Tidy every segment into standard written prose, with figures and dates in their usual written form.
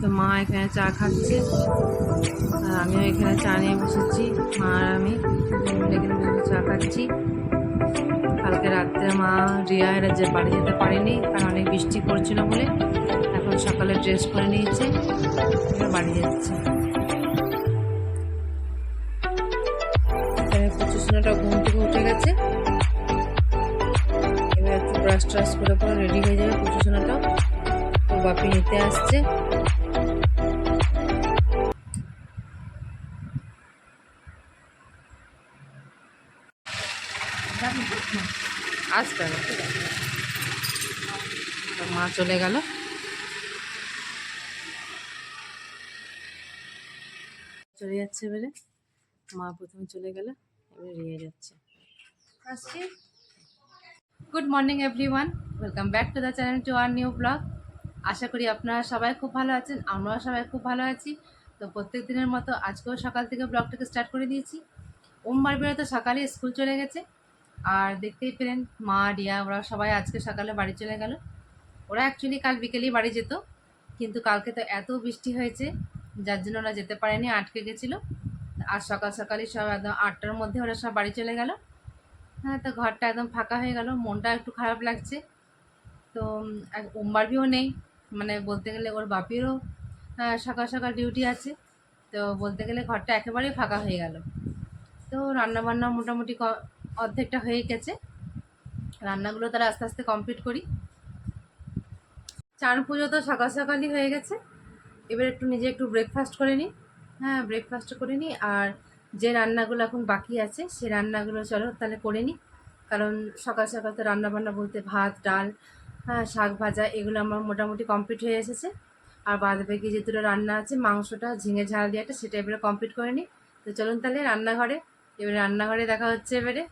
তো মা এখানে চা খাচ্ছে আর আমিও এখানে চা নিয়ে বসেছি। মা আর আমি এখানে বসে চা খাচ্ছি। কালকে রাত্রে মা রিয়া এরা যে বাড়ি যেতে পারেনি, কারণ অনেক বৃষ্টি পড়ছিল বলে। এখন সকালে ড্রেস করে নিয়েছে, এবার বাড়ি যাচ্ছে। এখানে প্রচুষণাটা ঘুম থেকে উঠে গেছে, এবার একটু ব্রাশ ট্রাশ করে পরে রেডি হয়ে যাবে প্রচুষণাটাও। তো বাপি নিতে আসছে। আসবে না, মা চলে গেল। চলে যাচ্ছে এবারে, মা প্রথমে চলে গেল, এবারে রিয়া যাচ্ছে। আসছি। Good morning everyone, welcome back to the channel to our new vlog. আশা করি আপনারা সবাই খুব ভালো আছেন, আমরাও সবাই খুব ভালো আছি। তো প্রত্যেক দিনের মতো আজকেও সকাল থেকে ব্লগটাকে স্টার্ট করে দিয়েছি। ওমবার বেরোতে সকালে স্কুল চলে গেছে, আর দেখতেই পেলেন মা রিয়া ওরা সবাই আজকে সকালে বাড়ি চলে গেল। ওরা অ্যাকচুয়ালি কাল বিকেলেই বাড়ি যেত, কিন্তু কালকে তো এত বৃষ্টি হয়েছে যার জন্য ওরা যেতে পারেনি, আটকে গেছিলো। আর সকাল সকালই সব একদম 8টার মধ্যে ওরা সব বাড়ি চলে গেল। হ্যাঁ, তো ঘরটা একদম ফাঁকা হয়ে গেল, মনটা একটু খারাপ লাগছে। তো ওমবারবিও নেই, মানে বলতে গেলে ওর বাপিরও সকাল সকাল ডিউটি আছে। তো বলতে গেলে ঘরটা একেবারেই ফাঁকা হয়ে গেল। তো রান্নাবান্না মোটামুটি অর্ধেকটা হয়ে গেছে, রান্নাগুলো তারা আস্তে আস্তে কমপ্লিট করি। চান পুজো তো সকাল সকালই হয়ে গেছে, এবার একটু নিজে একটু ব্রেকফাস্ট করে নিই। হ্যাঁ, ব্রেকফাস্ট করে নিই, আর যে রান্নাগুলো এখন বাকি আছে সে রান্নাগুলো চলো তাহলে করে নিই। কারণ সকাল সকাল তো রান্নাবান্না বলতে ভাত ডাল, হ্যাঁ, শাক ভাজা এগুলো আমার মোটামুটি কমপ্লিট হয়ে এসেছে। আর বাদ বাকি যে দুটো রান্না আছে, মাংসটা ঝিঙে ঝাল দিয়েটা, সেটা এবারে কমপ্লিট করে নিই। তো চলুন তাহলে রান্নাঘরে, এবারে রান্নাঘরে দেখা হচ্ছে এবারে।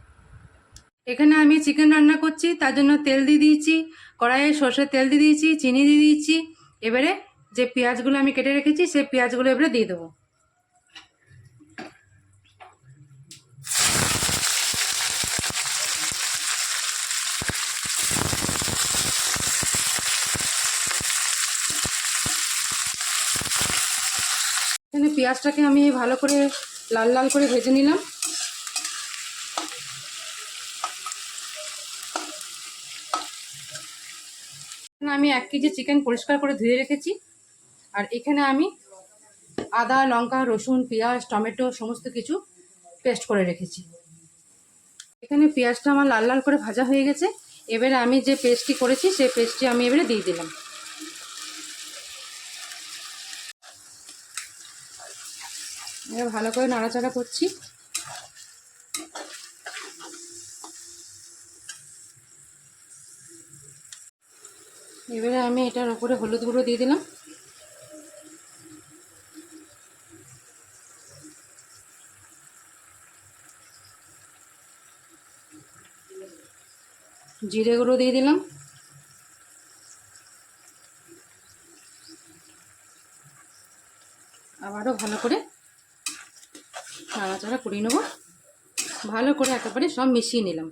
এখানে আমি চিকেন রান্না করছি, তার জন্য তেল দিয়ে দিয়েছি, কড়াইয়ে সর্ষের তেল দিয়ে দিয়েছি, চিনি দিয়ে দিয়েছি। এবারে যে পেঁয়াজগুলো আমি কেটে রেখেছি সেই পেঁয়াজগুলো এবারে দিয়ে দেবো। এখানে পেঁয়াজটাকে আমি ভালো করে লাল লাল করে ভেজে নিলাম। আমি 1 কেজি চিকেন পরিষ্কার করে ধুয়ে রেখেছি, আর এখানে আমি আদা লঙ্কা রসুন পেঁয়াজ টমেটো সমস্ত কিছু পেস্ট করে রেখেছি। এখানে পেঁয়াজটা আমার লাল লাল করে ভাজা হয়ে গেছে, এবারে আমি যে পেস্টটি করেছি সেই পেস্টটি আমি এবারে দিয়ে দিলাম। এবার ভালো করে নাড়াচাড়া করছি। এবারে আমি এটার উপরে হলুদ গুঁড়ো দিয়ে দিলাম, জিরে গুঁড়ো দিয়ে দিলাম, আবারও ভালো করে নাড়াচাড়া করে নেব। ভালো করে একেবারে সব মিশিয়ে নিলাম।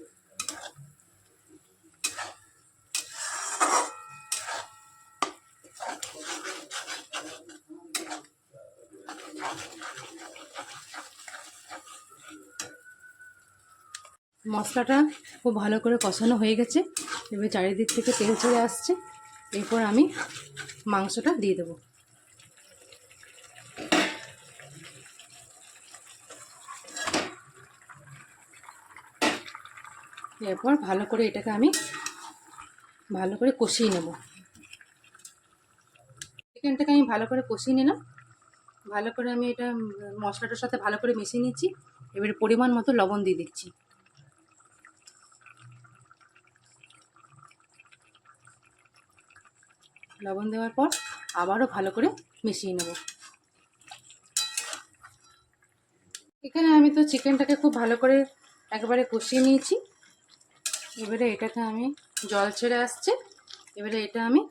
মশলাটা খুব ভালো করে কষানো হয়ে গেছে, এবার চারিদিক থেকে তেল ছেড়ে আসছে। এরপর আমি মাংসটা দিয়ে দেবো। এরপর ভালো করে এটাকে আমি ভালো করে কষিয়ে নেব। চিকেনটাকে আমি ভালো করে কষিয়ে নিলাম, ভালো করে আমি এটা মশলাটার সাথে ভালো করে মিশিয়ে নিচ্ছি। এবারে পরিমাণ মতো লবণ দিয়ে দিচ্ছি। লবণ দেওয়ার পর আবারও ভালো করে মিশিয়ে নেব। এখানে আমি তো চিকেনটাকে খুব ভালো করে একেবারে কষিয়ে নিয়েছি। এবারে এটাকে আমি জল ছেড়ে আসছে, এবারে এটা আমি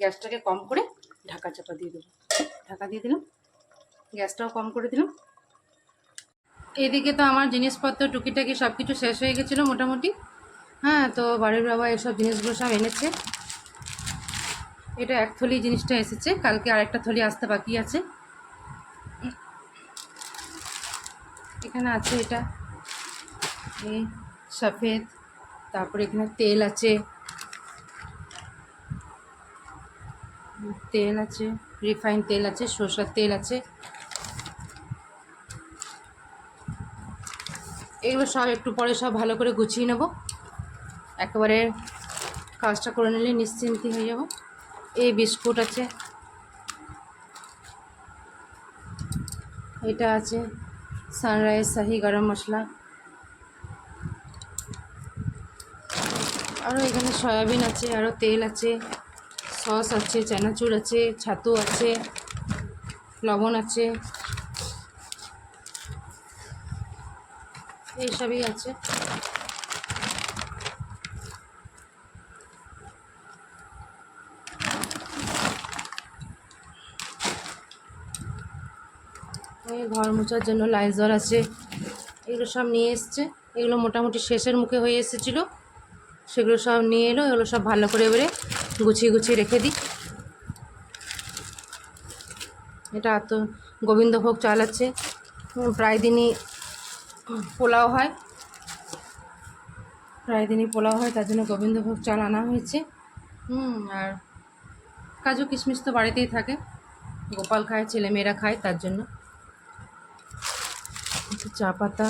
গ্যাসটাকে কম করে ঢাকা চাপা দিয়ে দেবো। ঢাকা দিয়ে দিলাম, গ্যাসটাও কম করে দিলাম। এদিকে তো আমার জিনিসপত্র টুকিটাকি সব কিছু শেষ হয়ে গেছিলো মোটামুটি। হ্যাঁ, তো বাড়ির বাবা এসব জিনিসগুলো সব এনেছে। এটা এক থলি জিনিসটা এসেছে, কালকে আরেকটা থলি আসতে বাকি আছে। এখানে আছে এটা এই সফেদ, তারপরে এখানে তেল আছে, রিফাইন তেল আছে, সরষের তেল আছে। এগুলো সব একটু পরে সব ভালো করে গুছিয়ে নেব, একেবারে কাজটা করে নিলে নিশ্চিন্তি হয়ে যাব। এই বিস্কুট আছে, এটা আছে সানরাইজ শাহি গরম মশলা, আরও এখানে সয়াবিন আছে, আরও তেল আছে, সস আছে, চানাচুর আছে, ছাতু আছে, লবণ আছে, এইসবই আছে। এই ঘর মোছার জন্য লাইজল আছে, এগুলো সব নিয়ে এসছে। এগুলো মোটামুটি শেষের মুখে হয়ে এসেছিলো, সেগুলো সব নিয়ে এলো। এগুলো সব ভালো করে এবারে গুছিয়ে গুছিয়ে রেখে দিই। এটা তো গোবিন্দভোগ চাল আছে, প্রায় দিনই পোলাও হয়, তার জন্য গোবিন্দভোগ চাল আনা হয়েছে। আর কাজু কিশমিশ তো বাড়িতেই থাকে, গোপাল খায়, ছেলেমেয়েরা খায়, তার জন্য। একটু চা পাতা,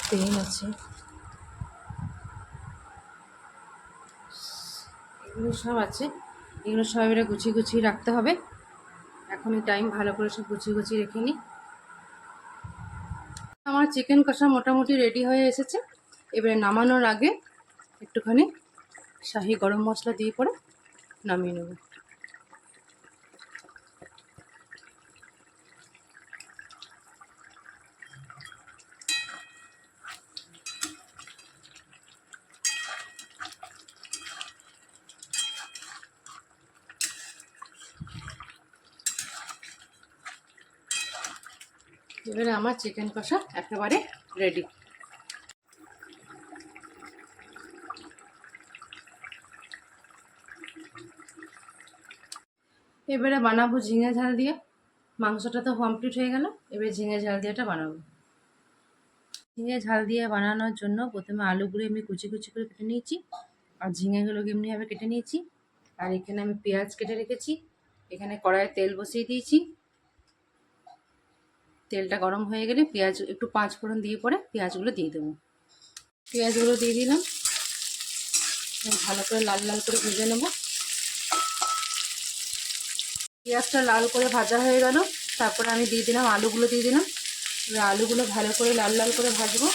তেল আছে, এগুলো সব আছে। এগুলো সব এবারে গুছিয়ে গুছিয়ে রাখতে হবে। এখনই টাইম, ভালো করে সব গুছিয়ে গুছিয়ে রেখে নিই। আমার চিকেন কষা মোটামুটি রেডি হয়ে এসেছে। এবারে নামানোর আগে একটুখানি শাহি গরম মশলা দিয়ে পরে নামিয়ে নেব। এবারে আমার চিকেন কষা একেবারে রেডি। এবারে বানাবো ঝিঙে ঝাল দিয়ে। মাংসটা তো কমপ্লিট হয়ে গেল, এবারে ঝিঙে ঝাল দিয়েটা বানাবো। ঝিঙে ঝাল দিয়ে বানানোর জন্য প্রথমে আলুগুলো এমনি কুচি কুচি করে কেটে নিয়েছি, আর ঝিঙেগুলোকে এমনিভাবে কেটে নিয়েছি। আর এখানে আমি পেঁয়াজ কেটে রেখেছি। এখানে কড়াইয়ে তেল বসিয়ে দিয়েছি। তেলটা গরম হয়ে গেলে পেঁয়াজ একটু 5 ফোড়ন দিয়ে পরে পেঁয়াজগুলো দিয়ে দেবো। পেঁয়াজগুলো দিয়ে দিলাম, ভালো করে লাল লাল করে ভেজে নেব। পেঁয়াজটা লাল করে ভাজা হয়ে গেল, তারপরে আমি দিয়ে দিলাম আলুগুলো দিয়ে দিলাম। এবার আলুগুলো ভালো করে লাল লাল করে ভাজবো।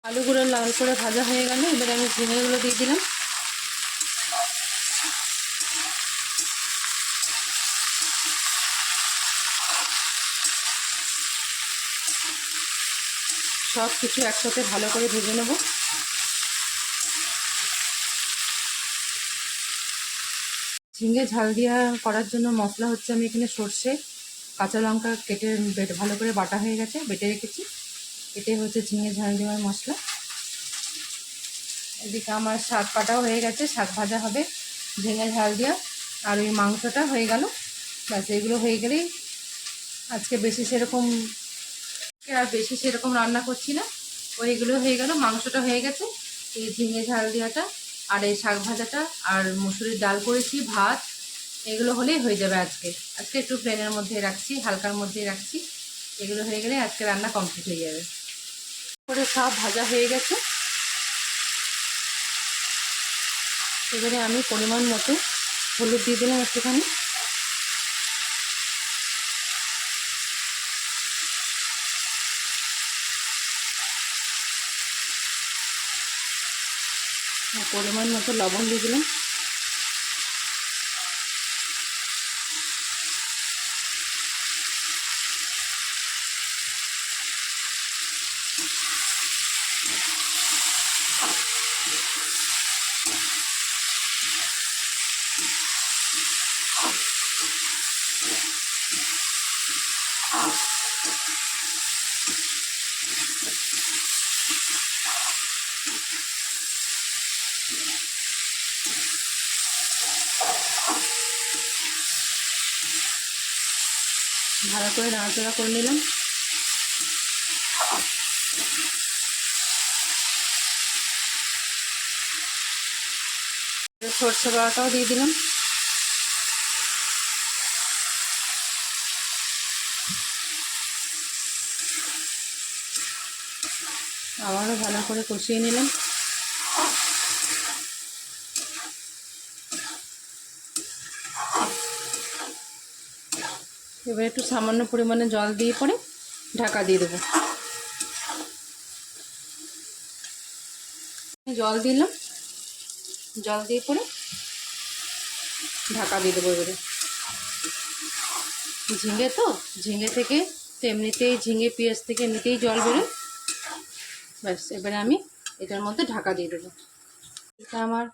আলুগুলো লাল করে ভাজা হয়ে গেল, এবার আমি ঝিঙেগুলো দিয়ে দিলাম। সব কিছু একসাথে ভালো করে ভেজে নেব। ঝিঙে ঝাল দিয়া করার জন্য মশলা হচ্ছে, আমি এখানে সর্ষে, কাঁচা লঙ্কা কেটে ভালো করে বাটা হয়ে গেছে, বেটে রেখেছি। এটাই হচ্ছে ঝিঙে ঝাল দেওয়ার মশলা। এদিকে আমার শাক কাটাও হয়ে গেছে, শাক ভাজা হবে ঝিঙে ঝাল দিয়া। আর ওই মাংসটা হয়ে গেল, ব্যাস। এগুলো হয়ে গেলেই আজকে বেশি সেরকম রান্না করছি না, ওইগুলো হয়ে গেল। মাংসটা হয়ে গেছে, এই ঝিঙে ঝাল দেওয়াটা আর এই শাক ভাজাটা আর মুসুরির ডাল করেছি, ভাত, এগুলো হলেই হয়ে যাবে আজকে। আজকে একটু প্লেনের মধ্যে রাখছি, হালকার মধ্যেই রাখছি। এগুলো হয়ে গেলে আজকে রান্না কমপ্লিট হয়ে যাবে। করে সব ভাজা হয়ে গেছে। এবারে আমি পরিমাণ মতো হলুদ দিয়ে দিলাম একটুখানি, পরিমাণ মতো লবণ দিয়ে দিলাম। ভালো করে নাড়াচাড়া করে নিলাম। সরষে বাটাটাও দিয়ে দিলাম। আবারও ভালো করে কষিয়ে নিলাম। এবার একটু সামান্য পরিমাণে জল দিয়ে পরে ঢাকা দিয়ে দেবো। জল দিলাম, জল দিয়ে পরে ঢাকা দিয়ে দেবো। এবারে ঝিঙে তো, ঝিঙে থেকে তো এমনিতেই ঝিঙে পেঁয়াজ থেকে এমনিতেই জল বেরোয়। ব্যাস, এবারে আমি এটার মধ্যে ঢাকা দিয়ে দেবো। এটা আমার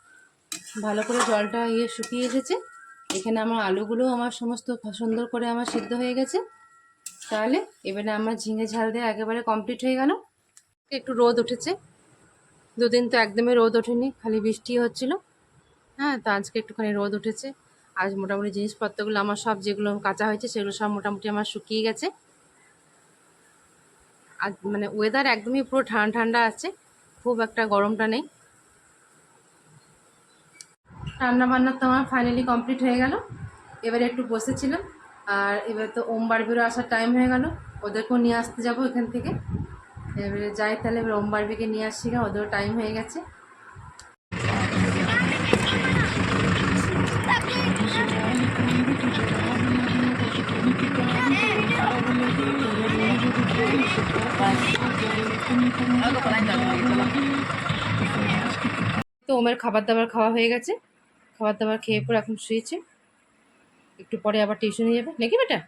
ভালো করে জলটা শুকিয়ে এসেছে। এখানে আমার আলুগুলো আমার সমস্ত সুন্দর করে আমার সিদ্ধ হয়ে গেছে। তাহলে এবারে আমার ঝিঙে ঝাল দিয়ে একেবারে কমপ্লিট হয়ে গেল। একটু রোদ উঠেছে, দুদিন তো একদমই রোদ ওঠেনি, খালি বৃষ্টি হচ্ছিল। হ্যাঁ, তো আজকে একটুখানি রোদ উঠেছে। আজ মোটামুটি জিনিসপত্রগুলো আমার সব যেগুলো কাঁচা হয়েছে সেগুলো সব মোটামুটি আমার শুকিয়ে গেছে। আজ মানে ওয়েদার একদমই পুরো ঠান্ডা ঠান্ডা আছে, খুব একটা গরমটা নেই। রান্না বান্না তো আমার ফাইনালি কমপ্লিট হয়ে গেল। এবারে একটু বসেছিলাম, আর এবার তো ওম বারবিরও আসার টাইম হয়ে গেল। ওদেরকেও নিয়ে আসতে যাবো এখান থেকে। এবারে যাই তাহলে, এবার ওম বারবিকে নিয়ে আসছি, ওদেরও টাইম হয়ে গেছে। তো ওমের খাবার দাবার খাওয়া হয়ে গেছে, খাবার দাবার খেয়ে পরে এখন শুয়েছে। একটু পরে আবার টিউশনে যাবে নাকি বেটা?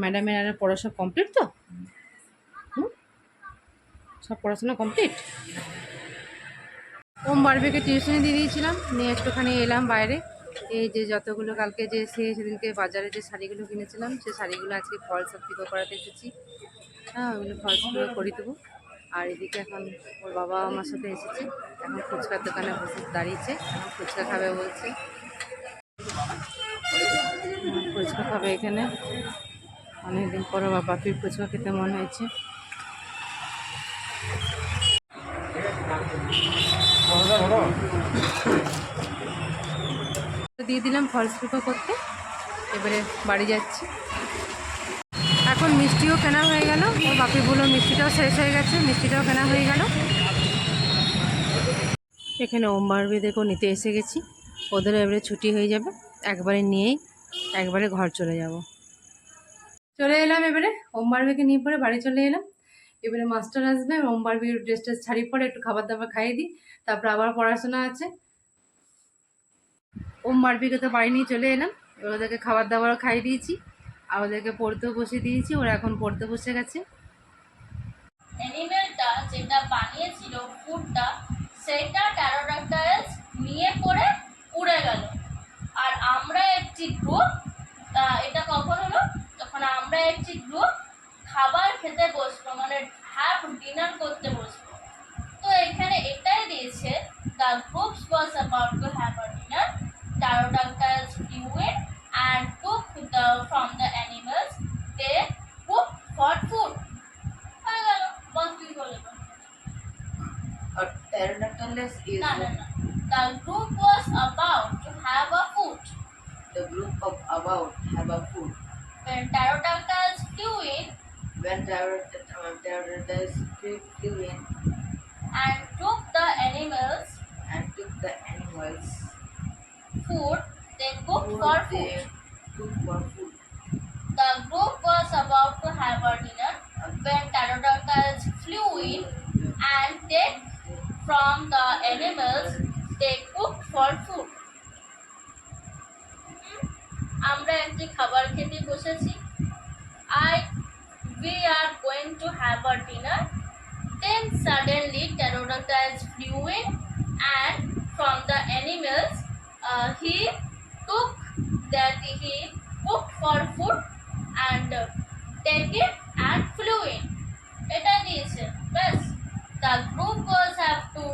ম্যাডামের আর পড়াশোনা কমপ্লিট তো? সব পড়াশোনা কমপ্লিট। ওম বারবিকে টিউশনে দিয়ে দিয়েছিলাম, নিয়ে একটুখানি এলাম বাইরে। এই যে যতগুলো কালকে যে সেদিনকে বাজারে যে শাড়িগুলো কিনেছিলাম, সেই শাড়িগুলো আজকে ফলস পিকো করাতে এসেছি। হ্যাঁ, ওগুলো ফলস পিকো করে দেবো। আর এদিকে এখন ওর বাবা আমার সাথে এসেছে, এখন ফুচকার দোকানে বসে দাঁড়িয়েছে, এখন ফুচকা খাবে বলছে। ফুচকা খাবে এখানে, অনেকদিন পরে বাপির ফুচকা খেতে মন হয়েছে। দিয়ে দিলাম ফলস পিকো করতে, এবারে বাড়ি যাচ্ছি। এখন মিষ্টিও কেনা হয়ে গেল, ওর বাপি বললো মিষ্টিটাও শেষ হয়ে গেছে, মিষ্টিটাও কেনা হয়ে গেল। এখানে ওম বারবিদেরকেও নিতে এসে গেছি, ওদেরও এবারে ছুটি হয়ে যাবে, একবারে নিয়েই একবারে ঘর চলে যাব। চলে এলাম এবারে ওম বারবিকে নিয়ে পরে বাড়ি চলে এলাম। এবারে মাস্টার আসবে, ওম বারবির ড্রেসটা ছাড়িয়ে পরে একটু খাবার দাবার খাইয়ে দিই, তারপর আবার পড়াশোনা আছে। ওম বারবিকে তো বাড়ি নিয়ে চলে এলাম, এবার ওদেরকে খাবার দাবারও খাইয়ে দিয়েছি, আর ওদেরকে পড়তেও বসে দিয়েছি, ওরা এখন পড়তে বসে গেছে। অ্যানিমেলটা যেটা বানিয়েছিল ফুডটা, সেটা ট্যারোডাক্টাইলস নিয়ে পড়ে উড়ে গেল। আর আমরা একটি গ্রুপ, এটা কখন হলো, তখন আমরা একটি গ্রুপ খাবার খেতে বসবো, মানে হ্যাভ ডিনার করতে বসবো। তো এখানে এটাই দিয়েছে, the groups was about to have a dinner, pterodactyls flew in and took from the animals they cooked for food. হয়ে গেল, বল তুই বলে বল। Pterodactylus is না না না, the group was about to have a food. the group of about have a food. When pterodactyls flew in When pterodactyls flew in and took the animals and took the animals food they cooked food for they food. cooked for food. The group was about to have a dinner when pterodactyls flew in and take from the animals they cooked for food. আমরা একটি খাবার খেতে বসেছি। We are going to have a dinner. Then suddenly pterodactyls flew in and from the animals he took that he cooked for food and take it and flew in. এটা দিয়েছে ব্যাস। The group was have to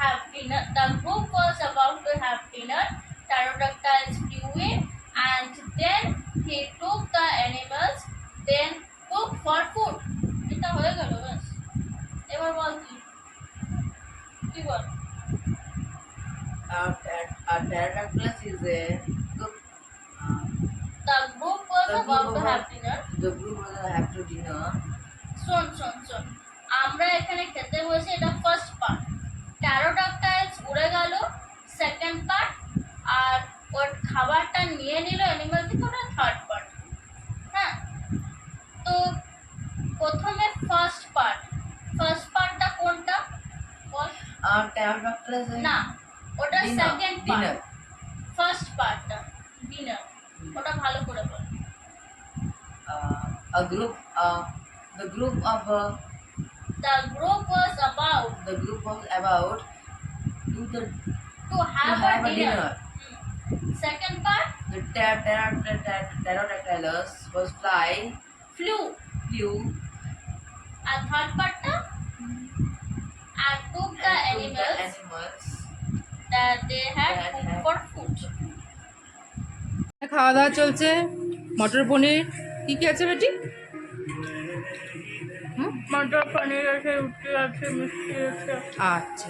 have dinner. The group was about to have dinner. Pterodactyls flew in about to have dinner. The group was have to dinner. শোন আমরা এখানে খেতে বসে, এটা first part. ট্যারোডাক্টাইলস উড়ে গেল সেকেন্ড পার্ট, আর ওর খাবারটা নিয়ে নিল অ্যানিমাল থেকে, ওটা থার্ড পার্ট। হ্যাঁ, তো প্রথমে ফার্স্ট পার্টটা কোনটা বল? Pterodactyls. না, ওটা Dinner, second part. dinner. First পার্টটা ডিনার, ওটা ভালো করে বল। A group. The group The group was about to the to have a dinner. Second part, the pterodactyls was flew. flew And third part, and took the and took animals the animals that they had that cooked had for food. খাওয়া দাওয়া চলছে। মটর পনির কি কি আছে বেটি? মটর পনির আছে, রুটি আছে, মিষ্টি আছে। আচ্ছা,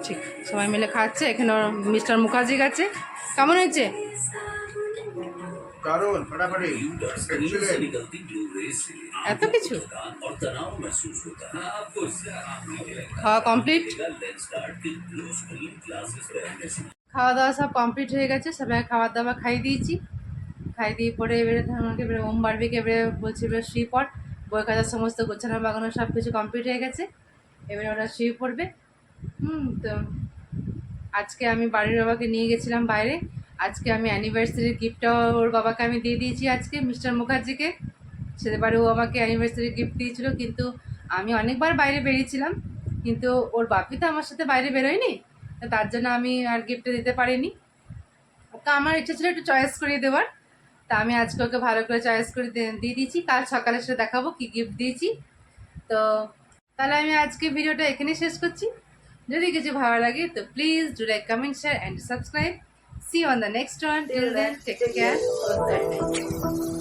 ঠিক, সবাই মিলে খাচ্ছে। এখানে মিস্টার মুখার্জি গেছে। কেমন হয়েছে? दारुण फटाफटी এত কিছু খাওয়া কমপ্লিট। খাওয়া দাওয়া সব কমপ্লিট হয়ে গেছে, সবাই খাবার দাবার খাইয়ে দিয়েছি। খাইয়ে দিয়ে পরে এবারে আমাকে এবারে ওম বারবিকে এবারে বলছি এবারে শুয়ে পড়। বই খাতার সমস্ত গোছানো বাগানো সব কিছু কমপ্লিট হয়ে গেছে, এবারে ওরা শুয়ে পড়বে। তো আজকে আমি বাড়ির বাবাকে নিয়ে গেছিলাম বাইরে। আজকে আমি অ্যানিভার্সারির গিফটটাও ওর বাবাকে আমি দিয়ে দিয়েছি আজকে, মিস্টার মুখার্জিকে। সেবারে ও আমাকে অ্যানিভার্সারি গিফট দিয়েছিল, কিন্তু আমি অনেকবার বাইরে বেরিয়েছিলাম, কিন্তু ওর বাপি তো আমার সাথে বাইরে বেরোয়নি, তো তার জন্য আমি আর গিফটটা দিতে পারিনি। ওকে আমার ইচ্ছা ছিল একটু চয়েস করিয়ে দেওয়ার, তা আমি আজকে ওকে ভালো করে চয়েস করে দিয়ে দিয়েছি। কাল সকালে সেটা দেখাবো কী গিফট দিয়েছি। তো তাহলে আমি আজকে ভিডিওটা এখানেই শেষ করছি। যদি কিছু ভালো লাগে তো please do like, comment, share and subscribe. See you on the next one. Till then, take care. Good night.